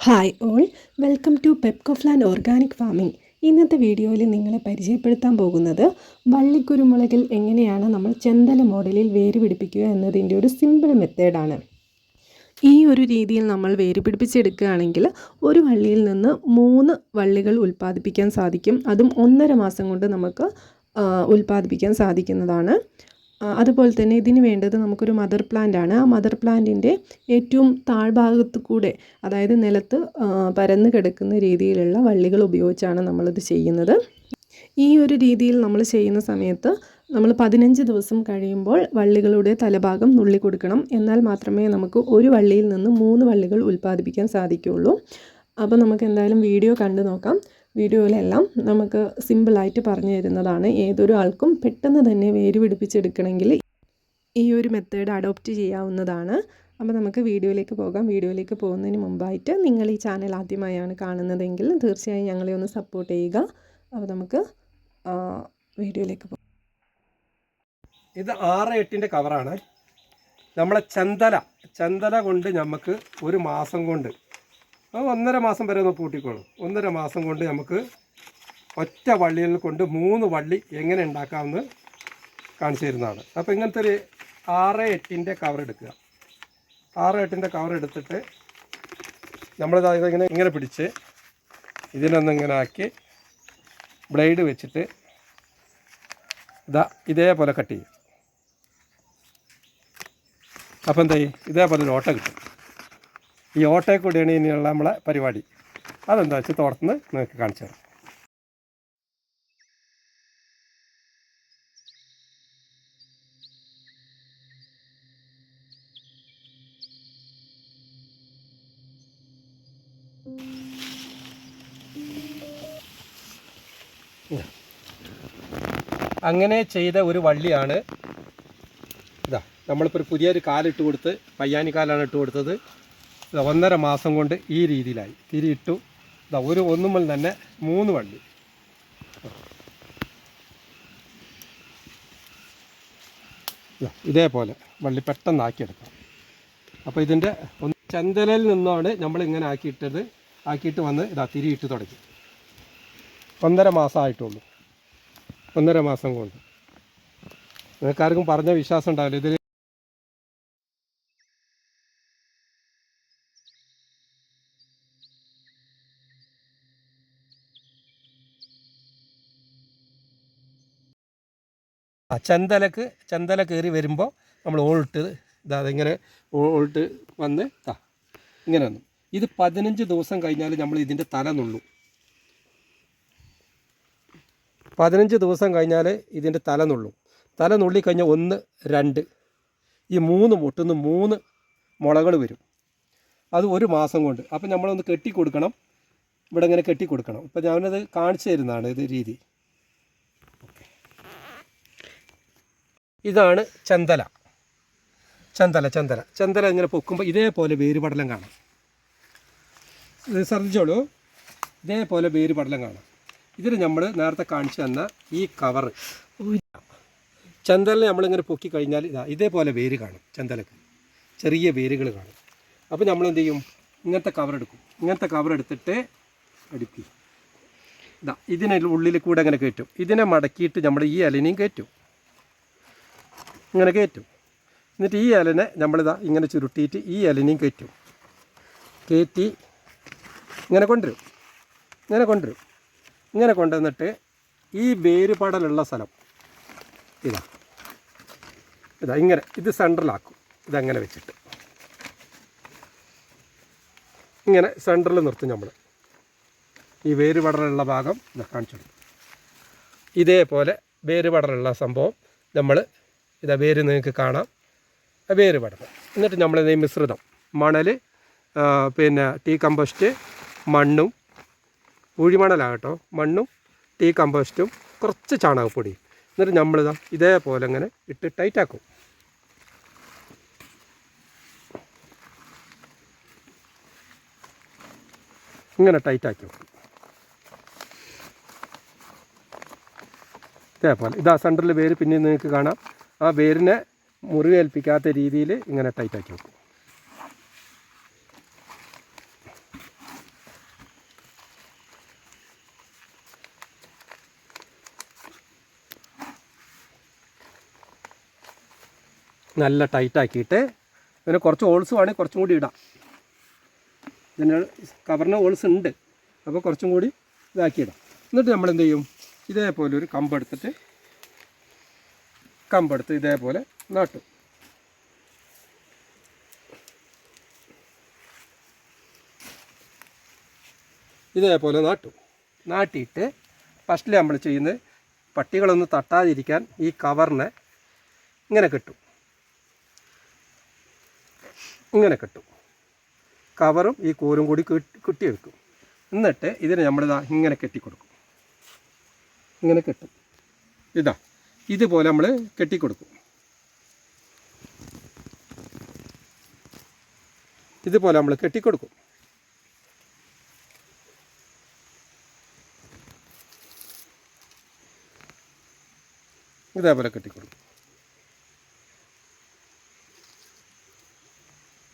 Hi all, welcome to പെപ്കോഫ്ലാൻഡ് organic farming. ഇന്നത്തെ വീഡിയോയിൽ നിങ്ങളെ പരിചയപ്പെടുത്താൻ പോകുന്നത് വള്ളിക്കുരുമുളകിൽ എങ്ങനെയാണ് നമ്മൾ ചെന്തല മോഡലിൽ വേര് പിടിപ്പിക്കുക എന്നതിൻ്റെ ഒരു സിമ്പിൾ മെത്തേഡാണ്. ഈ ഒരു രീതിയിൽ നമ്മൾ വേര് പിടിപ്പിച്ചെടുക്കുകയാണെങ്കിൽ ഒരു വള്ളിയിൽ നിന്ന് 3 വള്ളികൾ ഉൽപ്പാദിപ്പിക്കാൻ സാധിക്കും. അതും 1.5 മാസം കൊണ്ട് നമുക്ക് ഉൽപ്പാദിപ്പിക്കാൻ സാധിക്കുന്നതാണ്. അതുപോലെ തന്നെ ഇതിന് വേണ്ടത് നമുക്കൊരു മദർ പ്ലാന്റ് ആണ്. ആ മദർ പ്ലാന്റിൻ്റെ ഏറ്റവും താഴ്ഭാഗത്ത് കൂടെ, അതായത് നിലത്ത് പരന്ന് കിടക്കുന്ന രീതിയിലുള്ള വള്ളികൾ ഉപയോഗിച്ചാണ് നമ്മളിത് ചെയ്യുന്നത്. ഈ ഒരു രീതിയിൽ നമ്മൾ ചെയ്യുന്ന സമയത്ത് നമ്മൾ 15 ദിവസം കഴിയുമ്പോൾ വള്ളികളുടെ തലഭാഗം നുള്ളി കൊടുക്കണം. എന്നാൽ മാത്രമേ നമുക്ക് ഒരു വള്ളിയിൽ നിന്ന് 3 വള്ളികൾ ഉൽപ്പാദിപ്പിക്കാൻ സാധിക്കുകയുള്ളൂ. അപ്പോൾ നമുക്ക് എന്തായാലും വീഡിയോ കണ്ടു നോക്കാം. വീഡിയോയിലെല്ലാം നമുക്ക് സിമ്പിളായിട്ട് പറഞ്ഞു തരുന്നതാണ്. ഏതൊരു ആൾക്കും പെട്ടെന്ന് തന്നെ വേര് പിടിപ്പിച്ചെടുക്കണമെങ്കിൽ ഈ ഒരു മെത്തേഡ് അഡോപ്റ്റ് ചെയ്യാവുന്നതാണ്. അപ്പോൾ നമുക്ക് വീഡിയോയിലേക്ക് പോകാം. വീഡിയോയിലേക്ക് പോകുന്നതിന് മുമ്പായിട്ട് നിങ്ങൾ ഈ ചാനൽ ആദ്യമായാണ് കാണുന്നതെങ്കിൽ തീർച്ചയായും ഞങ്ങളെ ഒന്ന് സപ്പോർട്ട് ചെയ്യുക. അപ്പോൾ നമുക്ക് വീഡിയോയിലേക്ക് പോകാം. ഇത് 6-8 കവറാണ്. നമ്മളെ ചന്തല കൊണ്ട് നമുക്ക് ഒരു മാസം കൊണ്ട് 1.5 മാസം വരെ ഒന്ന് പൂട്ടിക്കോളും. 1.5 മാസം കൊണ്ട് നമുക്ക് ഒറ്റ വള്ളിയിൽ കൊണ്ട് 3 വള്ളി എങ്ങനെ ഉണ്ടാക്കാമെന്ന് കാണിച്ചു തരുന്നതാണ്. അപ്പോൾ ഇങ്ങനത്തെ ഒരു 6-8 കവർ എടുക്കുക. 6-8 കവർ എടുത്തിട്ട് നമ്മളിത് ഇങ്ങനെ പിടിച്ച് ഇതിനൊന്നിങ്ങനെ ആക്കി ബ്ലേഡ് വെച്ചിട്ട് ഇതേപോലെ കട്ട് ചെയ്യും. അപ്പോൾ എന്താ ഇതേപോലെ ഒരു ഓട്ട കിട്ടും. ഈ ഓട്ടയെ കൂടിയാണ് ഇനിയുള്ള നമ്മളെ പരിപാടി. അതെന്താ വെച്ച് തുറന്ന് നിങ്ങൾക്ക് കാണിച്ചു തരാം. അങ്ങനെ ചെയ്ത ഒരു വള്ളിയാണ് ഇതാ. നമ്മളിപ്പോൾ ഒരു പുതിയൊരു കാലിട്ട് കൊടുത്ത്, പയ്യാനി കാലാണ് ഇട്ട് കൊടുത്തത്. 1.5 മാസം കൊണ്ട് ഈ രീതിയിലായി. തിരിയിട്ടു. ഒന്നുമ്പോൾ തന്നെ 3 വള്ളി. ഇതേപോലെ വള്ളി പെട്ടെന്ന് ആക്കിയെടുക്കാം. അപ്പോൾ ഇതിൻ്റെ ചന്തലയിൽ നിന്നാണ് നമ്മളിങ്ങനെ ആക്കിയിട്ട് വന്ന് തിരിയിട്ട് തുടങ്ങി. 1.5 മാസമായിട്ടുള്ളൂ. 1.5 മാസം കൊണ്ട്. നിങ്ങൾക്കാർക്കും പറഞ്ഞ വിശ്വാസം ഉണ്ടാവില്ല. ഇതിൽ ചന്തല കയറി വരുമ്പോൾ നമ്മൾ ഓളിട്ട് അതിങ്ങനെ ഓളിട്ട് വന്ന് ഇങ്ങനെ വന്നു. ഇത് 15 ദിവസം കഴിഞ്ഞാൽ നമ്മൾ ഇതിൻ്റെ തല നുള്ളും. 15 ദിവസം കഴിഞ്ഞാൽ ഇതിൻ്റെ തല നുള്ളും. തല നുള്ളിക്കഴിഞ്ഞാൽ 1, 2 ഈ 3 മുട്ടുന്ന് 3 മുളകൾ വരും. അത് 1 മാസം കൊണ്ട്. അപ്പം നമ്മളൊന്ന് കെട്ടിക്കൊടുക്കണം. ഇവിടെ ഇങ്ങനെ കെട്ടിക്കൊടുക്കണം. ഇപ്പം ഞാനത് കാണിച്ചു തരുന്നതാണ് ഇത് രീതി. ഇതാണ് ചന്തല ഇങ്ങനെ പൊക്കുമ്പോൾ ഇതേപോലെ വേരുപടലം കാണാം. ഇത് ശ്രദ്ധിച്ചോളൂ. ഇതേപോലെ വേരുപടലം കാണാം. ഇതിൽ നമ്മൾ നേരത്തെ കാണിച്ചു തന്ന ഈ കവറ് ചന്തലിനെ നമ്മളിങ്ങനെ പൊക്കി കഴിഞ്ഞാൽ ഇതേപോലെ വേര് കാണും. ചന്തലക്ക് ചെറിയ വേരുകൾ കാണും. അപ്പോൾ നമ്മളെന്ത് ചെയ്യും? ഇങ്ങനത്തെ കവർ എടുക്കും. ഇങ്ങനത്തെ കവർ എടുത്തിട്ട് അടുക്കി ഇതിനുള്ളിൽ കൂടെ അങ്ങനെ കയറ്റും. ഇതിനെ മടക്കിയിട്ട് നമ്മൾ ഈ ഇലനെയും കയറ്റും. ഇങ്ങനെ കയറ്റും. എന്നിട്ട് ഈ ഇലനെ ഇങ്ങനെ ചുരുട്ടിയിട്ട് ഈ ഇലനെയും കയറ്റി ഇങ്ങനെ കൊണ്ടുവരും. ഇങ്ങനെ കൊണ്ടുവന്നിട്ട് ഈ വേരുപടലുള്ള സ്ഥലം ഇങ്ങനെ ഇത് സെൻട്രലാക്കും. ഇതങ്ങനെ വെച്ചിട്ട് ഇങ്ങനെ സെൻട്രൽ നിർത്തും. നമ്മൾ ഈ വേരുപടലുള്ള ഭാഗം കാണിച്ചു. ഇതേപോലെ വേരുപടലുള്ള സംഭവം നമ്മൾ വേര് നിങ്ങൾക്ക് കാണാം. വേരുപടൽ. എന്നിട്ട് നമ്മളിത് മിശ്രിതം മണൽ, പിന്നെ ടീ കമ്പോസ്റ്റ്, മണ്ണും, കുഴിമണലാകട്ടോ, മണ്ണും ടീ കമ്പോസ്റ്റും കുറച്ച് ചാണകപ്പൊടിയും. എന്നിട്ട് നമ്മളിതാ ഇതേപോലെ ഇങ്ങനെ ഇട്ട് ടൈറ്റാക്കും. ഇങ്ങനെ ടൈറ്റാക്കി വെക്കും. ഇതേപോലെ സെൻറ്ററിൽ വേര് പിന്നെ നിങ്ങൾക്ക് കാണാം. ആ വേരിനെ മുറിവേൽപ്പിക്കാത്ത രീതിയിൽ ഇങ്ങനെ ടൈറ്റാക്കി വെക്കും. നല്ല ടൈറ്റാക്കിയിട്ട് പിന്നെ കുറച്ച് ഹോൾസ് വേണമെങ്കിൽ കുറച്ചും കൂടി ഇടാം. ഇതിന് കവറിന് ഹോൾസ് ഉണ്ട്, അപ്പോൾ കുറച്ചും കൂടി ഇതാക്കിയിടാം. എന്നിട്ട് നമ്മൾ എന്ത് ചെയ്യും, ഇതേപോലെ ഒരു കമ്പെടുത്ത് ഇതേപോലെ നാട്ടും. ഇതേപോലെ നാട്ടിയിട്ട് ഫസ്റ്റിൽ നമ്മൾ ചെയ്യുന്നത് പട്ടികളൊന്നും തട്ടാതിരിക്കാൻ ഈ കവറിനെ ഇങ്ങനെ കെട്ടും. കവറും ഈ കോരും കൂടി കെട്ടി വെക്കും. എന്നിട്ട് ഇതിനെ നമ്മളിതാ ഇങ്ങനെ കെട്ടിക്കൊടുക്കും. ഇങ്ങനെ കെട്ടും. ഇതുപോലെ നമ്മൾ കെട്ടിക്കൊടുക്കും. ഇതേപോലെ കെട്ടിക്കൊടുക്കും.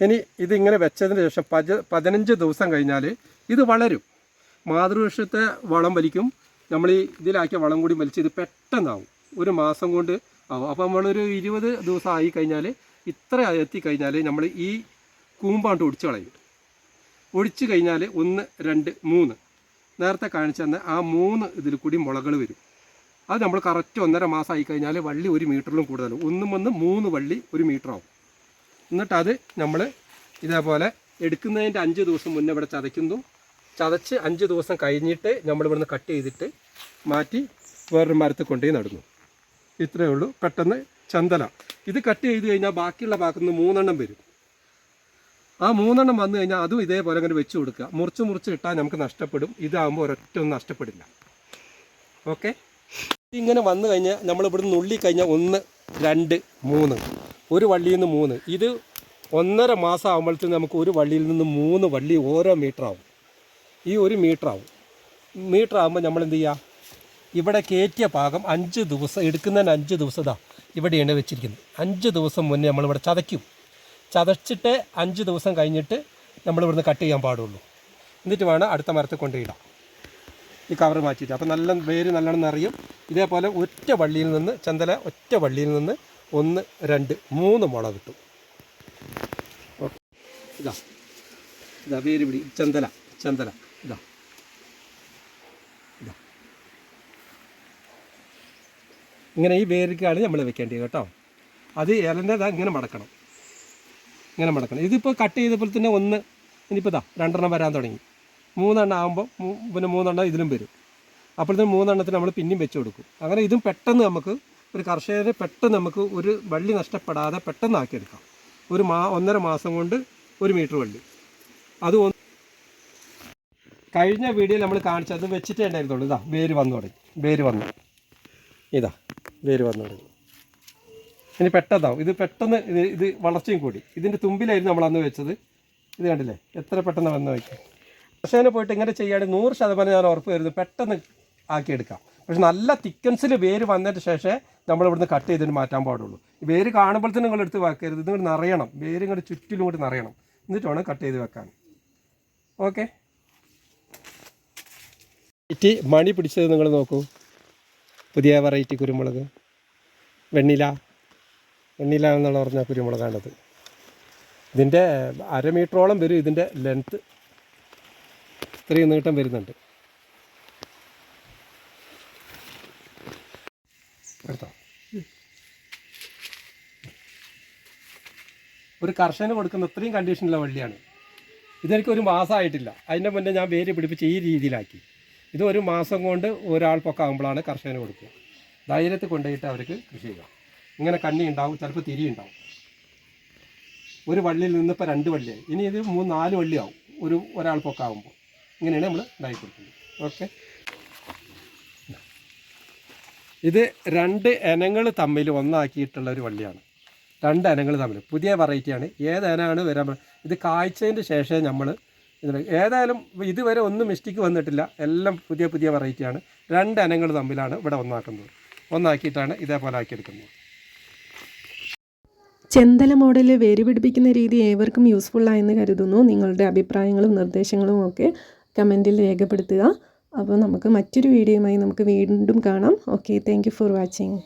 ഇനി ഇതിങ്ങനെ വെച്ചതിന് ശേഷം 15 ദിവസം കഴിഞ്ഞാൽ ഇത് വളരും. മാതൃവൃക്ഷത്തെ വളം വലിക്കും. നമ്മൾ ഈ ഇതിലാക്കിയ വളം കൂടി വലിച്ച് ഇത് പെട്ടെന്നാവും. ഒരു മാസം കൊണ്ട് ആവും. അപ്പോൾ നമ്മളൊരു 20 ദിവസം ആയി കഴിഞ്ഞാൽ ഇത്ര എത്തിക്കഴിഞ്ഞാൽ നമ്മൾ ഈ കൂമ്പാണ്ട് ഒടിച്ച് കളയും. ഒടിച്ച് കഴിഞ്ഞാൽ 1, 2, 3 നേരത്തെ കാണിച്ചു തന്ന ആ 3 ഇതിൽ കൂടി മുളകൾ വരും. അത് നമ്മൾ കറക്റ്റ് 1.5 മാസം ആയി കഴിഞ്ഞാൽ വള്ളി 1 മീറ്ററിലും കൂടുതലും 3 വള്ളി 1 മീറ്റർ ആവും. എന്നിട്ടത് നമ്മൾ ഇതേപോലെ എടുക്കുന്നതിൻ്റെ 5 ദിവസം മുന്നേ ഇവിടെ ചതയ്ക്കുന്നു. ചതച്ച് 5 ദിവസം കഴിഞ്ഞിട്ട് നമ്മളിവിടുന്ന് കട്ട് ചെയ്തിട്ട് മാറ്റി വേറൊരു മരത്തിൽ കൊണ്ടുപോയി നടുന്നു. ഇത്രയേ ഉള്ളൂ. പെട്ടെന്ന് ചന്തല ഇത് കട്ട് ചെയ്ത് കഴിഞ്ഞാൽ ബാക്കിയുള്ള ഭാഗത്തു നിന്ന് 3 എണ്ണം വരും. ആ 3 എണ്ണം വന്നു കഴിഞ്ഞാൽ അതും ഇതേപോലെ അങ്ങനെ വെച്ച് കൊടുക്കുക. മുറിച്ച് ഇട്ടാൽ നമുക്ക് നഷ്ടപ്പെടും. ഇതാകുമ്പോൾ ഒരൊറ്റൊന്നും നഷ്ടപ്പെടില്ല. ഓക്കെ, ഇങ്ങനെ വന്നു കഴിഞ്ഞാൽ നമ്മളിവിടുന്ന് നുള്ളി കഴിഞ്ഞാൽ 1, 2, 3 ഒരു വള്ളിയിൽ നിന്ന് 3 ഇത് 1.5 മാസം ആകുമ്പോഴത്തേന് നമുക്ക് ഒരു വള്ളിയിൽ നിന്ന് 3 വള്ളി ഓരോ മീറ്റർ ആവും. ഈ 1 മീറ്റർ ആകുമ്പോൾ നമ്മൾ എന്ത് ചെയ്യുക, ഇവിടെ കയറ്റിയ ഭാഗം 5 ദിവസം എടുക്കുന്നതിന് 5 ദിവസം ഇവിടെയാണ് വെച്ചിരിക്കുന്നത്. 5 ദിവസം മുന്നേ നമ്മളിവിടെ ചതച്ചിട്ട് 5 ദിവസം കഴിഞ്ഞിട്ട് നമ്മളിവിടുന്ന് കട്ട് ചെയ്യാൻ പാടുള്ളൂ. എന്നിട്ട് വേണം അടുത്ത മരത്തിൽ കൊണ്ടുപോയിടാം. ഈ കവർ മാറ്റിയിട്ട് അപ്പോൾ നല്ല വേര് നല്ലോണം നിറയും. ഇതേപോലെ ഒറ്റ വള്ളിയിൽ നിന്ന് 1, 2, 3 മുള കിട്ടും. ഓക്കെ, ഇതാ വേര് പിടി ചന്തല ഇതാ ഇങ്ങനെ ഈ വേരിക്കാണ് നമ്മൾ വെക്കേണ്ടത് കേട്ടോ. അത് ഇലൻ്റെ ഇങ്ങനെ മടക്കണം. ഇതിപ്പോൾ കട്ട് ചെയ്തപ്പോൾ തന്നെ 1 ഇനിയിപ്പോൾ 2 എണ്ണം വരാൻ തുടങ്ങി. 3 എണ്ണം ആകുമ്പോൾ പിന്നെ 3 എണ്ണം ഇതിലും വരും. അപ്പോഴത്തേക്കും 3 എണ്ണത്തിന് നമ്മൾ പിന്നെയും വെച്ച് കൊടുക്കും. അങ്ങനെ ഇതും പെട്ടെന്ന് നമുക്ക് ഒരു കർഷകരെ പെട്ടെന്ന് നമുക്ക് ഒരു വള്ളി നഷ്ടപ്പെടാതെ പെട്ടെന്ന് ആക്കിയെടുക്കാം. 1.5 മാസം കൊണ്ട് 1 മീറ്റർ വള്ളി. അത് കഴിഞ്ഞ വീഡിയോയിൽ നമ്മൾ കാണിച്ചത് വെച്ചിട്ടേ ഉണ്ടായിരുന്നുള്ളൂ. വേര് വന്നു തുടങ്ങി. വേര് വന്നു തുടങ്ങി. ഇനി പെട്ടെന്നാവും. ഇത് പെട്ടെന്ന് ഇത് വളർച്ചയും കൂടി. ഇതിൻ്റെ തുമ്പിലായിരുന്നു നമ്മൾ അന്ന് വെച്ചത്. ഇത് കണ്ടില്ലേ എത്ര പെട്ടെന്ന് വന്ന് വയ്ക്കും. കർഷകനെ പോയിട്ട് ഇങ്ങനെ ചെയ്യുകയാണെങ്കിൽ 100% ഞാൻ ഉറപ്പ് വരുന്നത് പെട്ടെന്ന് ആക്കിയെടുക്കാം. പക്ഷെ നല്ല തിക്കൻസിൽ വേര് വന്നതിന് ശേഷമേ നമ്മളിവിടുന്ന് കട്ട് ചെയ്തിട്ട് മാറ്റാൻ പാടുള്ളൂ. വേര് കാണുമ്പോഴത്തേനും നിങ്ങൾ എടുത്ത് വെക്കരുത്. ഇത് നിറയണം. വേര് ഇങ്ങോട്ട് ചുറ്റിലും കൂടി നിറയണം. എന്നിട്ട് വേണം കട്ട് ചെയ്ത് വെക്കാൻ. ഓക്കെ, മണി പിടിച്ചത് നിങ്ങൾ നോക്കൂ. പുതിയ വെറൈറ്റി കുരുമുളക് വെണ്ണില എന്നുള്ള പറഞ്ഞ കുരുമുളകാണത്. ഇതിൻ്റെ 1/2 മീറ്ററോളം വരും ഇതിൻ്റെ ലെങ്ത്ത്. ഇത്രയും നീട്ടം വരുന്നുണ്ട്. ഒരു കർഷകന് കൊടുക്കുന്ന ഇത്രയും കണ്ടീഷനുള്ള വള്ളിയാണ്. ഇതെനിക്ക് 1 മാസമായിട്ടില്ല. അതിൻ്റെ മുന്നേ ഞാൻ വേര് പിടിപ്പിച്ച് ഈ രീതിയിലാക്കി. ഇത് 1 മാസം കൊണ്ട് ഒരാൾ പൊക്കാകുമ്പോഴാണ് കർഷകന് കൊടുക്കുക. ധൈര്യത്തിൽ കൊണ്ടുപോയിട്ട് അവർക്ക് കൃഷി ചെയ്യാം. ഇങ്ങനെ കണ്ണി ഉണ്ടാവും, ചിലപ്പോൾ തിരി ഉണ്ടാവും. ഒരു വള്ളിയിൽ നിന്ന് ഇപ്പോൾ 2 വള്ളിയായി. ഇനി ഇത് 3-4 വള്ളിയാവും ഒരാൾ പൊക്കാകുമ്പോൾ. ഇങ്ങനെയാണ് നമ്മൾ ഉണ്ടാക്കി കൊടുക്കുന്നത്. ഓക്കെ, ഇത് 2 ഇനങ്ങൾ തമ്മിൽ ഒന്നാക്കിയിട്ടുള്ള ഒരു വള്ളിയാണ്. 2 ഇനങ്ങൾ തമ്മിൽ പുതിയ വെറൈറ്റിയാണ്. ഏത് ഇനമാണ് വരാൻ ഇത് കായ്ച്ചതിൻ്റെ ശേഷം നമ്മൾ ഏതായാലും ഇതുവരെ ഒന്നും മിസ്റ്റേക്ക് വന്നിട്ടില്ല. എല്ലാം പുതിയ വെറൈറ്റിയാണ്. 2 ഇനങ്ങൾ തമ്മിലാണ് ഇവിടെ ഒന്നാക്കിയിട്ടാണ് ഇതേപോലെ ആക്കിയെടുക്കുന്നത്. ചെന്തല മോഡലിൽ വേര് പിടിപ്പിക്കുന്ന രീതി ഏവർക്കും യൂസ്ഫുള്ളായെന്ന് കരുതുന്നു. നിങ്ങളുടെ അഭിപ്രായങ്ങളും നിർദ്ദേശങ്ങളും ഒക്കെ കമൻറ്റിൽ രേഖപ്പെടുത്തുക. അപ്പോൾ നമുക്ക് മറ്റൊരു വീഡിയോയുമായി നമുക്ക് വീണ്ടും കാണാം. Okay, thank you for watching.